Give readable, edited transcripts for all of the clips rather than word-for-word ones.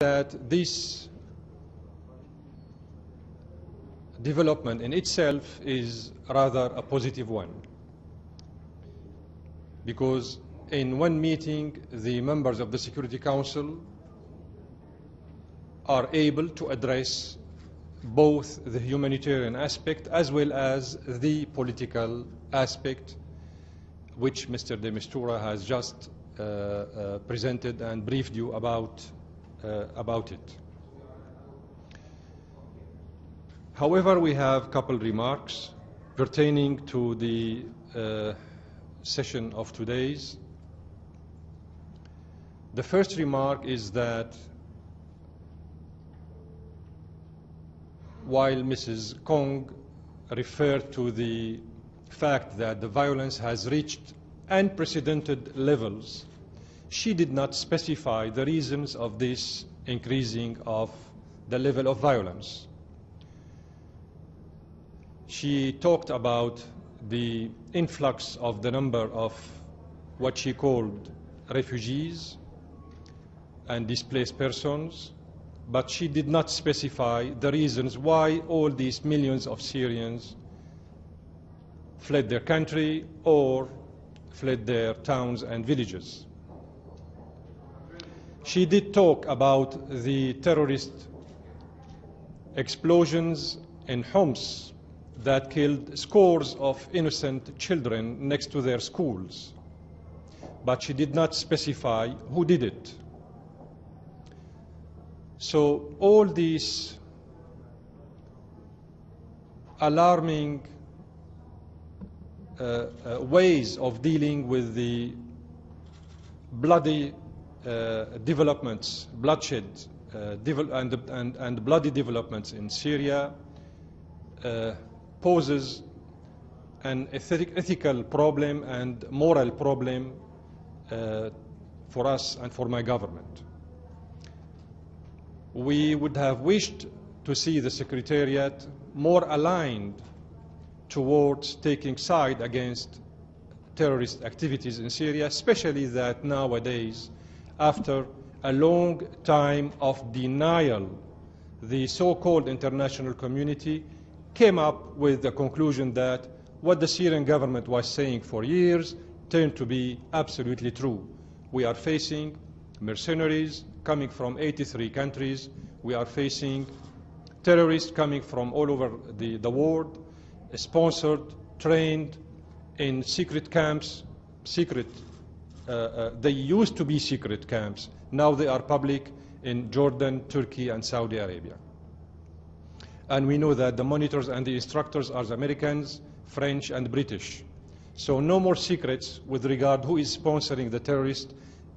that this development in itself is rather a positive one, because in one meeting the members of the Security Council are able to address both the humanitarian aspect as well as the political aspect, which Mr. de Mistura has just presented and briefed you about it. However, we have a couple remarks pertaining to the session of today's. The first remark is that while Mrs. Kong referred to the fact that the violence has reached unprecedented levels, she did not specify the reasons of this increasing of the level of violence. She talked about the influx of the number of what she called refugees and displaced persons, but she did not specify the reasons why all these millions of Syrians fled their country or fled their towns and villages. She did talk about the terrorist explosions in Homs that killed scores of innocent children next to their schools, but she did not specify who did it. So all these alarming ways of dealing with the bloody developments, bloodshed and bloody developments in Syria poses an ethical problem and moral problem for us and for my government. We would have wished to see the Secretariat more aligned towards taking side against terrorist activities in Syria, especially that nowadays, after a long time of denial, the so-called international community came up with the conclusion that what the Syrian government was saying for years turned to be absolutely true. We are facing mercenaries coming from 83 countries. We are facing terrorists coming from all over the world, sponsored, trained in secret camps, they used to be secret camps. Now they are public in Jordan, Turkey, and Saudi Arabia. And we know that the monitors and the instructors are the Americans, French, and British. So no more secrets with regard who is sponsoring the terrorists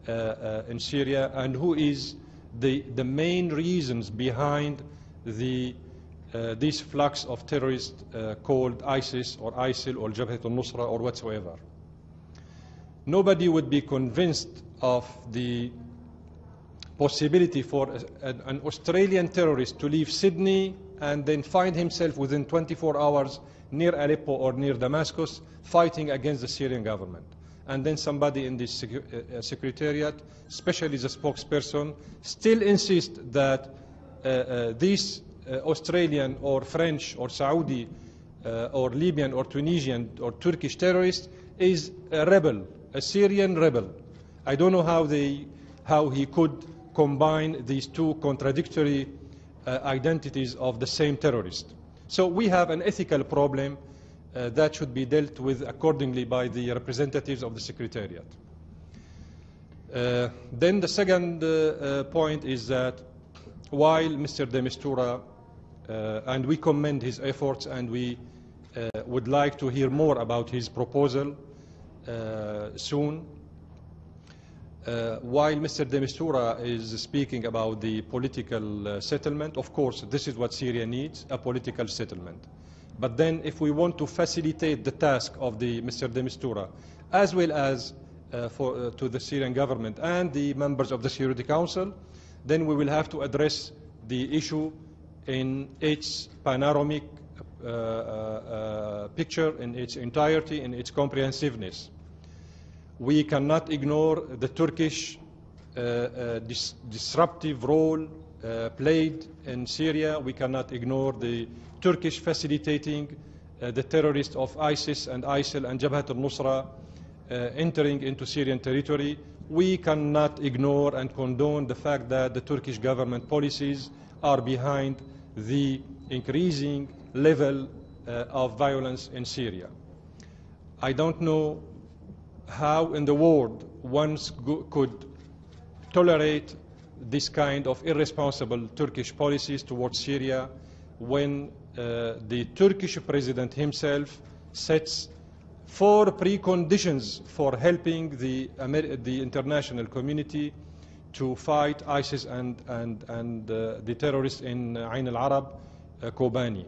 in Syria and who is the main reasons behind this flux of terrorists called ISIS or ISIL or Jabhat al-Nusra or whatsoever. Nobody would be convinced of the possibility for an Australian terrorist to leave Sydney and then find himself within 24 hours near Aleppo or near Damascus fighting against the Syrian government. And then somebody in this Secretariat, especially the spokesperson, still insists that these Australian or French or Saudi or Libyan or Tunisian or Turkish terrorist is a rebel, a Syrian rebel. I don't know how he could combine these two contradictory identities of the same terrorist. So we have an ethical problem that should be dealt with accordingly by the representatives of the Secretariat. Then the second point is that while Mr. de Mistura, and we commend his efforts and we would like to hear more about his proposal soon, while Mr. de Mistura is speaking about the political settlement, of course, this is what Syria needs, a political settlement. But then if we want to facilitate the task of Mr. de Mistura, as well as to the Syrian government and the members of the Security Council, then we will have to address the issue in its panoramic picture, in its entirety, in its comprehensiveness. We cannot ignore the Turkish disruptive role played in Syria. We cannot ignore the Turkish facilitating the terrorists of ISIS and ISIL and Jabhat al-Nusra entering into Syrian territory. We cannot ignore and condone the fact that the Turkish government policies are behind the increasing level of violence in Syria. I don't know how in the world one could tolerate this kind of irresponsible Turkish policies towards Syria when the Turkish president himself sets 4 preconditions for helping the international community to fight ISIS and the terrorists in Ain al-Arab, Kobani.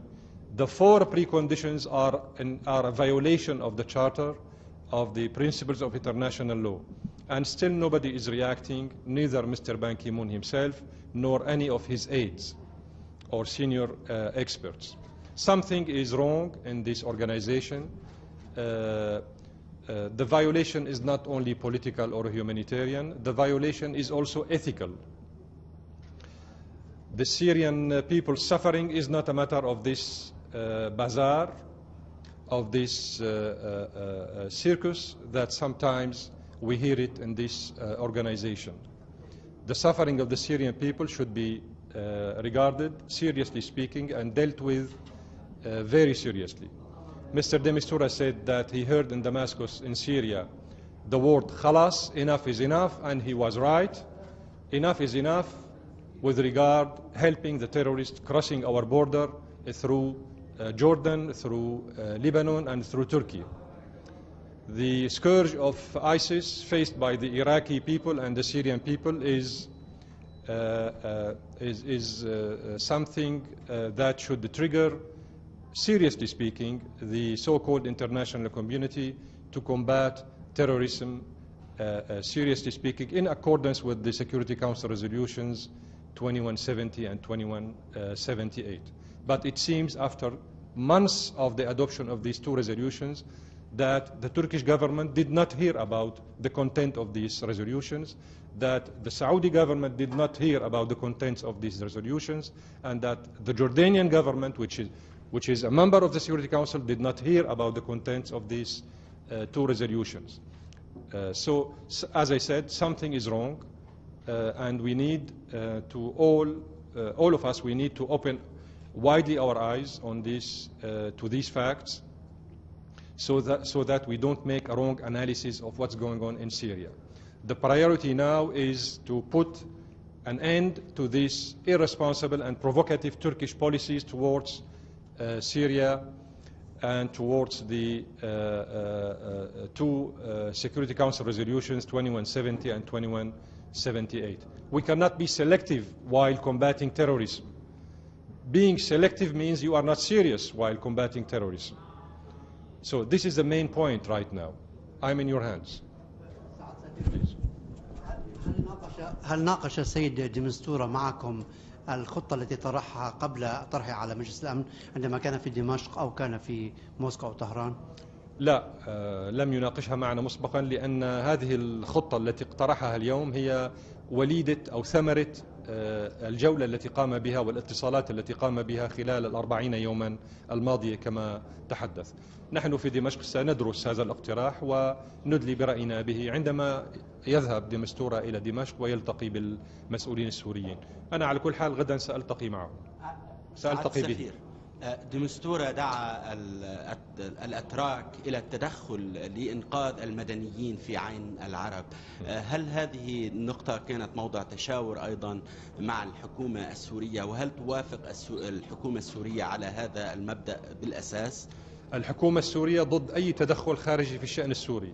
The 4 preconditions are a violation of the Charter, of the principles of international law. And still nobody is reacting, neither Mr. Ban Ki-moon himself, nor any of his aides or senior experts. Something is wrong in this organization. The violation is not only political or humanitarian, the violation is also ethical. The Syrian people's suffering is not a matter of this bazaar, of this circus that sometimes we hear it in this organization. The suffering of the Syrian people should be regarded, seriously speaking, and dealt with very seriously. Mr. de Mistura said that he heard in Damascus, in Syria, the word khalas, enough is enough, and he was right. Enough is enough with regard helping the terrorists crossing our border through Jordan, through Lebanon, and through Turkey. The scourge of ISIS faced by the Iraqi people and the Syrian people is something that should trigger, seriously speaking, the so-called international community to combat terrorism, seriously speaking, in accordance with the Security Council resolutions 2170 and 2178. But it seems after months of the adoption of these 2 resolutions that the Turkish government did not hear about the content of these resolutions, that the Saudi government did not hear about the contents of these resolutions, and that the Jordanian government, which is a member of the Security Council, did not hear about the contents of these 2 resolutions. So, as I said, something is wrong, and we need to all of us, we need to open widely our eyes on this, to these facts, so that we don't make a wrong analysis of what's going on in Syria. The priority now is to put an end to these irresponsible and provocative Turkish policies towards Syria and towards the 2 Security Council resolutions 2170 and 2178. We cannot be selective while combating terrorism. Being selective means you are not serious while combating terrorism. So this is the main point right now. I'm in your hands. Please. هل ناقش السيد دي مستورة معكم الخطة التي طرحها قبل طرحها على مجلس الأمن عندما كان في دمشق أو كان في موسكو أو طهران؟ لا، لم يناقشها معنا مسبقا، لأن هذه الخطة التي اقترحها اليوم هي وليدة أو ثمرة الجولة التي قام بها والاتصالات التي قام بها خلال 40 يوما الماضية كما تحدث. نحن في دمشق سندرس هذا الاقتراح وندلي برأينا به عندما يذهب دي مستورة إلى دمشق ويلتقي بالمسؤولين السوريين. أنا على كل حال غدا سألتقي معه، سألتقي به. دي مستورة دعا الأتراك إلى التدخل لإنقاذ المدنيين في عين العرب. هل هذه النقطة كانت موضع تشاور أيضا مع الحكومة السورية، وهل توافق الحكومة السورية على هذا المبدأ بالأساس؟ الحكومة السورية ضد أي تدخل خارجي في الشأن السوري.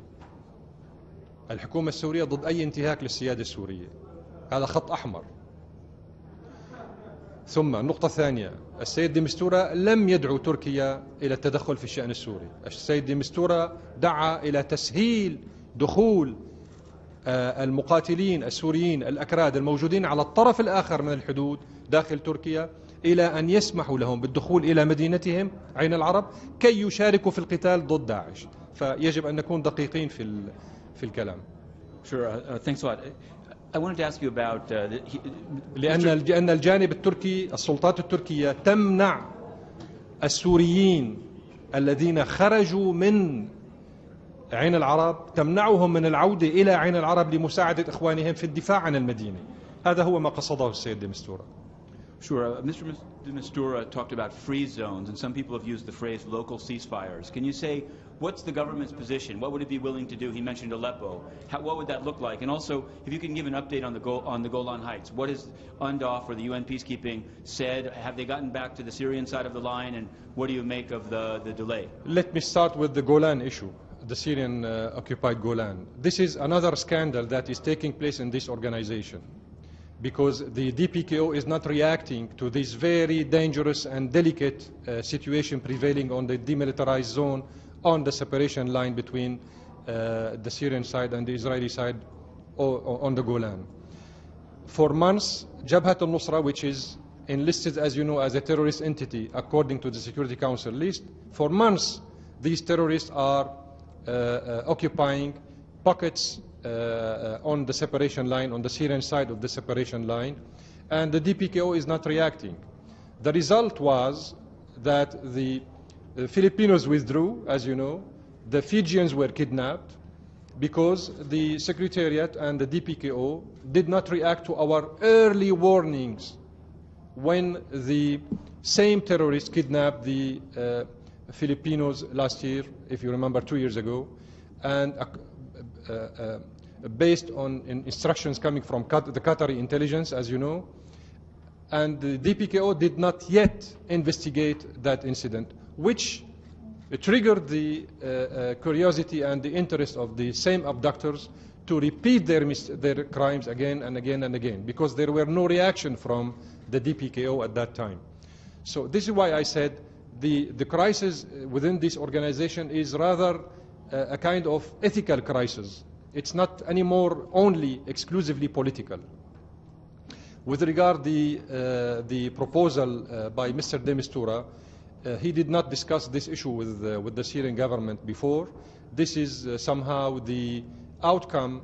الحكومة السورية ضد أي انتهاك للسيادة السورية. هذا خط أحمر. ثم النقطة الثانية، السيد دي مستورة لم يدعو تركيا إلى التدخل في الشأن السوري. السيد دي مستورة دعا إلى تسهيل دخول المقاتلين السوريين الأكراد الموجودين على الطرف الآخر من الحدود داخل تركيا إلى أن يسمحوا لهم بالدخول إلى مدينتهم عين العرب كي يشاركوا في القتال ضد داعش. فيجب أن نكون دقيقين في الكلام. Sure. Thanks a lot. I wanted to ask you about لأن الجانب التركي، السلطات التركية تمنع السوريين الذين خرجوا من عين العرب، تمنعهم من العودة إلى عين العرب لمساعدة إخوانهم في الدفاع عن المدينة. هذا هو ما قصده السيد دي مستورة. Sure. Mr. de Mistura talked about freeze zones, and some people have used the phrase local ceasefires. Can you say what's the government's position? What would it be willing to do? He mentioned Aleppo. What would that look like? And also, if you can give an update on the Golan Heights, what has UNDOF or the UN peacekeeping said? Have they gotten back to the Syrian side of the line, and what do you make of the delay? Let me start with the Golan issue, the Syrian occupied Golan. This is another scandal that is taking place in this organization, because the DPKO is not reacting to this very dangerous and delicate situation prevailing on the demilitarized zone on the separation line between the Syrian side and the Israeli side on the Golan. For months, Jabhat al-Nusra, which is enlisted, as you know, as a terrorist entity according to the Security Council list, for months these terrorists are occupying pockets on the separation line, on the Syrian side of the separation line, and the DPKO is not reacting. The result was that the Filipinos withdrew, as you know, the Fijians were kidnapped, because the Secretariat and the DPKO did not react to our early warnings when the same terrorists kidnapped the Filipinos last year, if you remember, 2 years ago, and based on instructions coming from the Qatari intelligence, as you know, and the DPKO did not yet investigate that incident, which triggered the curiosity and the interest of the same abductors to repeat their crimes again and again and again, because there were no reaction from the DPKO at that time. So this is why I said the crisis within this organization is rather a kind of ethical crisis. It's not anymore only exclusively political. With regard the proposal by Mr. de Mistura, he did not discuss this issue with the Syrian government before. This is somehow the outcome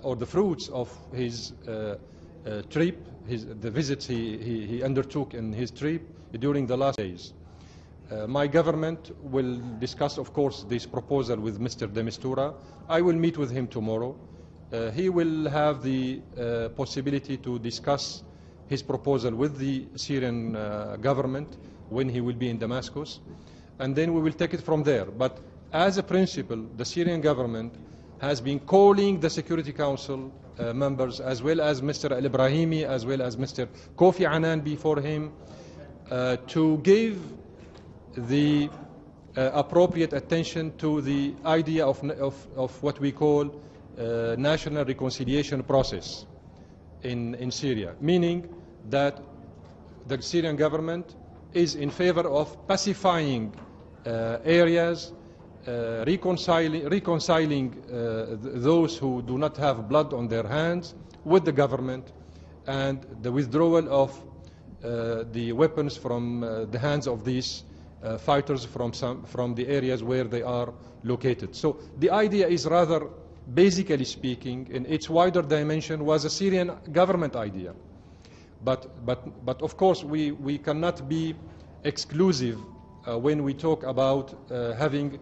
or the fruits of his trip, the visits he undertook in his trip during the last days. My government will discuss, of course, this proposal with Mr. de Mistura. I will meet with him tomorrow. He will have the possibility to discuss his proposal with the Syrian government when he will be in Damascus, and then we will take it from there. But as a principle, the Syrian government has been calling the Security Council members, as well as Mr. al-Ibrahimi, as well as Mr. Kofi Annan before him, to give the appropriate attention to the idea of what we call national reconciliation process in Syria, meaning that the Syrian government is in favor of pacifying areas, reconciling those who do not have blood on their hands with the government, and the withdrawal of the weapons from the hands of these fighters from the areas where they are located. So the idea is rather, basically speaking, in its wider dimension, was a Syrian government idea. But of course, we cannot be exclusive when we talk about having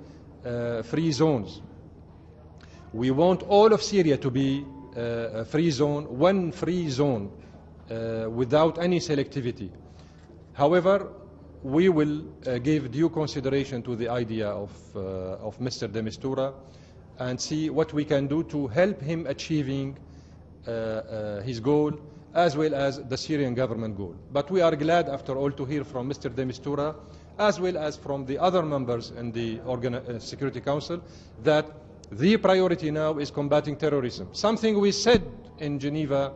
free zones. We want all of Syria to be a free zone, one free zone, without any selectivity. However, we will give due consideration to the idea of Mr. de Mistura and see what we can do to help him achieving his goal, as well as the Syrian government goal. But we are glad, after all, to hear from Mr. de Mistura, as well as from the other members in the Security Council, that the priority now is combating terrorism. Something we said in Geneva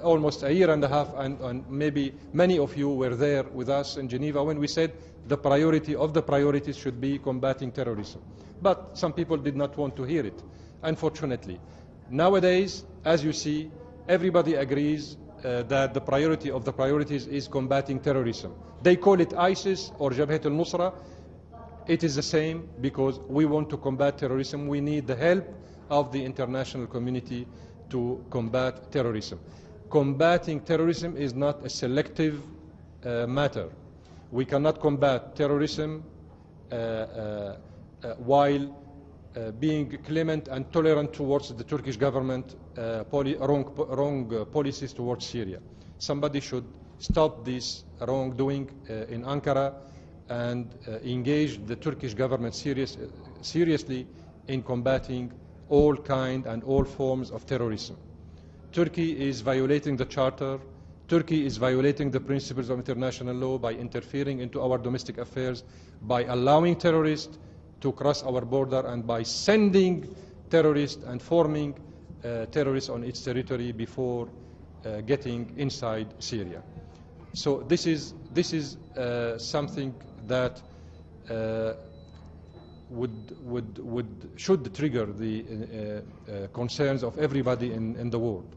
almost a year and a half, and maybe many of you were there with us in Geneva when we said the priority of the priorities should be combating terrorism. But some people did not want to hear it, unfortunately. Nowadays, as you see, everybody agrees that the priority of the priorities is combating terrorism. They call it ISIS or Jabhat al-Nusra. It is the same, because we want to combat terrorism. We need the help of the international community to combat terrorism. Combating terrorism is not a selective matter. We cannot combat terrorism while being clement and tolerant towards the Turkish government, wrong policies towards Syria. Somebody should stop this wrongdoing in Ankara and engage the Turkish government seriously in combating all kind and all forms of terrorism. Turkey is violating the Charter. Turkey is violating the principles of international law by interfering into our domestic affairs, by allowing terrorists to cross our border, and by sending terrorists and forming terrorists on its territory before getting inside Syria. So this is something that should trigger the concerns of everybody in the world.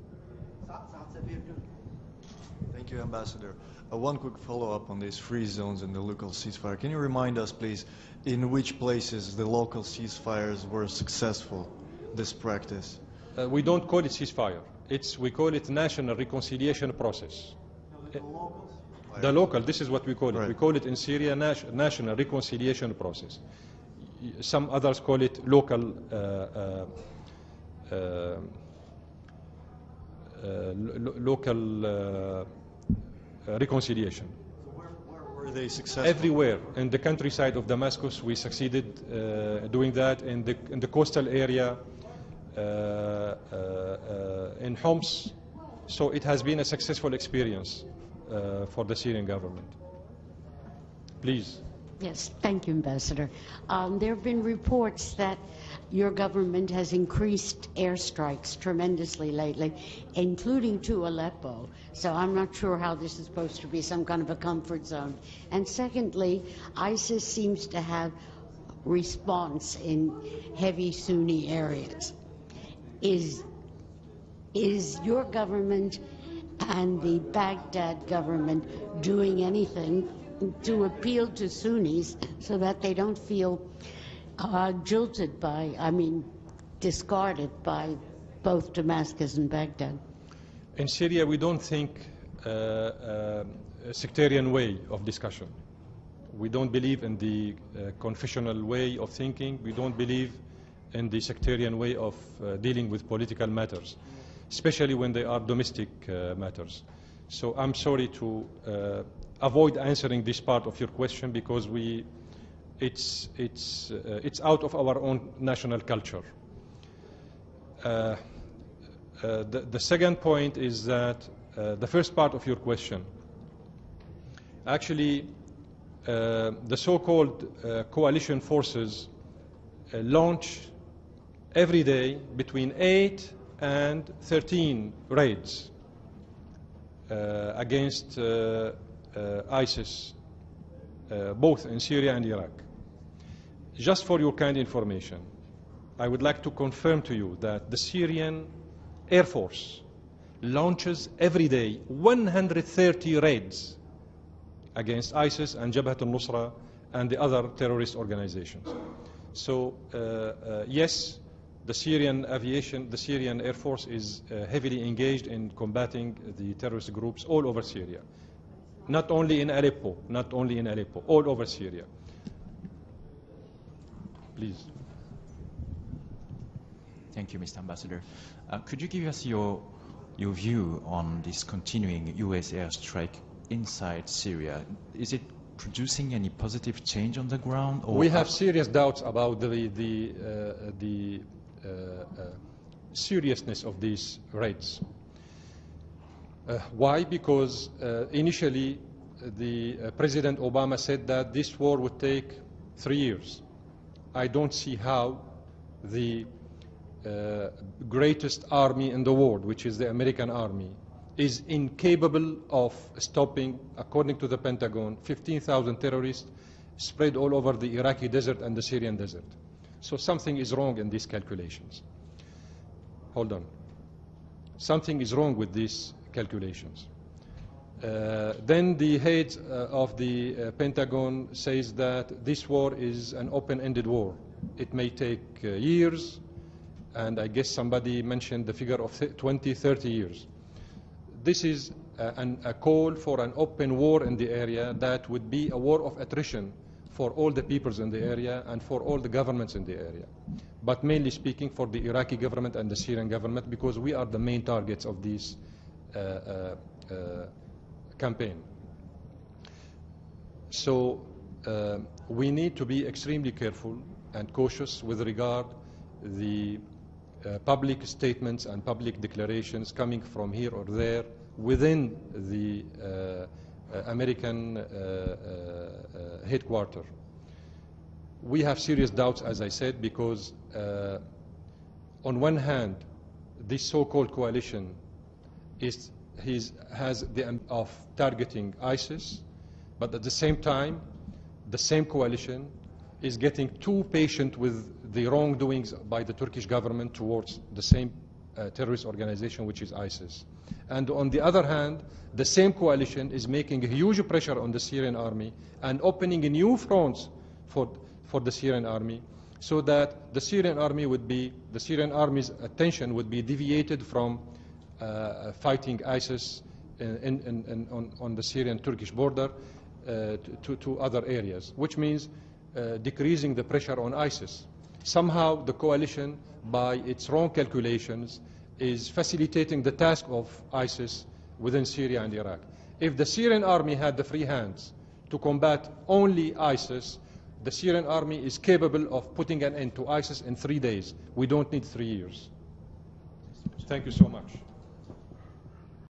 Thank you, Ambassador. One quick follow-up on these free zones and the local ceasefire. Can you remind us, please, in which places the local ceasefires were successful, this practice? We don't call it ceasefire. We call it national reconciliation process. The local, this is what we call it. Right. We call it in Syria national reconciliation process. Some others call it local reconciliation. So where were they successful? Everywhere in the countryside of Damascus, we succeeded doing that. In the coastal area, in Homs, so it has been a successful experience for the Syrian government. Please. Yes, thank you, Ambassador. There have been reports that your government has increased airstrikes tremendously lately, including to Aleppo. So I'm not sure how this is supposed to be some kind of a comfort zone. And secondly, ISIS seems to have response in heavy Sunni areas. Is your government and the Baghdad government doing anything to appeal to Sunnis so that they don't feel jilted by, discarded by both Damascus and Baghdad? In Syria, we don't think a sectarian way of discussion. We don't believe in the confessional way of thinking. We don't believe in the sectarian way of dealing with political matters, especially when they are domestic matters. So I'm sorry to avoid answering this part of your question because it's out of our own national culture. The second point is that the first part of your question, actually the so-called coalition forces launch every day between 8 and 13 raids against ISIS, both in Syria and Iraq. Just for your kind information, I would like to confirm to you that the Syrian Air Force launches every day 130 raids against ISIS and Jabhat al-Nusra and the other terrorist organizations. So yes, the Syrian Air Force is heavily engaged in combating the terrorist groups all over Syria. Not only in Aleppo, all over Syria. Please. Thank you, Mr. Ambassador. Could you give us your view on this continuing U.S. airstrike inside Syria? Is it producing any positive change on the ground? Or we have serious doubts about the seriousness of these raids. Why? Because initially President Obama said that this war would take 3 years. I don't see how the greatest army in the world, which is the American army, is incapable of stopping, according to the Pentagon, 15,000 terrorists spread all over the Iraqi desert and the Syrian desert. So something is wrong in these calculations. Hold on. Something is wrong with these calculations. Then the head of the Pentagon says that this war is an open-ended war. It may take years, and I guess somebody mentioned the figure of 20, 30 years. This is a call for an open war in the area that would be a war of attrition for all the peoples in the area and for all the governments in the area, but mainly speaking for the Iraqi government and the Syrian government, because we are the main targets of this campaign. So we need to be extremely careful and cautious with regard the public statements and public declarations coming from here or there within the American headquarters. We have serious doubts, as I said, because on one hand, this so-called coalition has the aim of targeting ISIS, but at the same time, the same coalition is getting too patient with the wrongdoings by the Turkish government towards the same terrorist organization, which is ISIS. And on the other hand, the same coalition is making a huge pressure on the Syrian army and opening new fronts for the Syrian army, so that the Syrian army's attention would be deviated from fighting ISIS on the Syrian-Turkish border to other areas, which means decreasing the pressure on ISIS. Somehow the coalition, by its wrong calculations, is facilitating the task of ISIS within Syria and Iraq. If the Syrian army had the free hands to combat only ISIS, the Syrian army is capable of putting an end to ISIS in 3 days. We don't need 3 years. Thank you so much.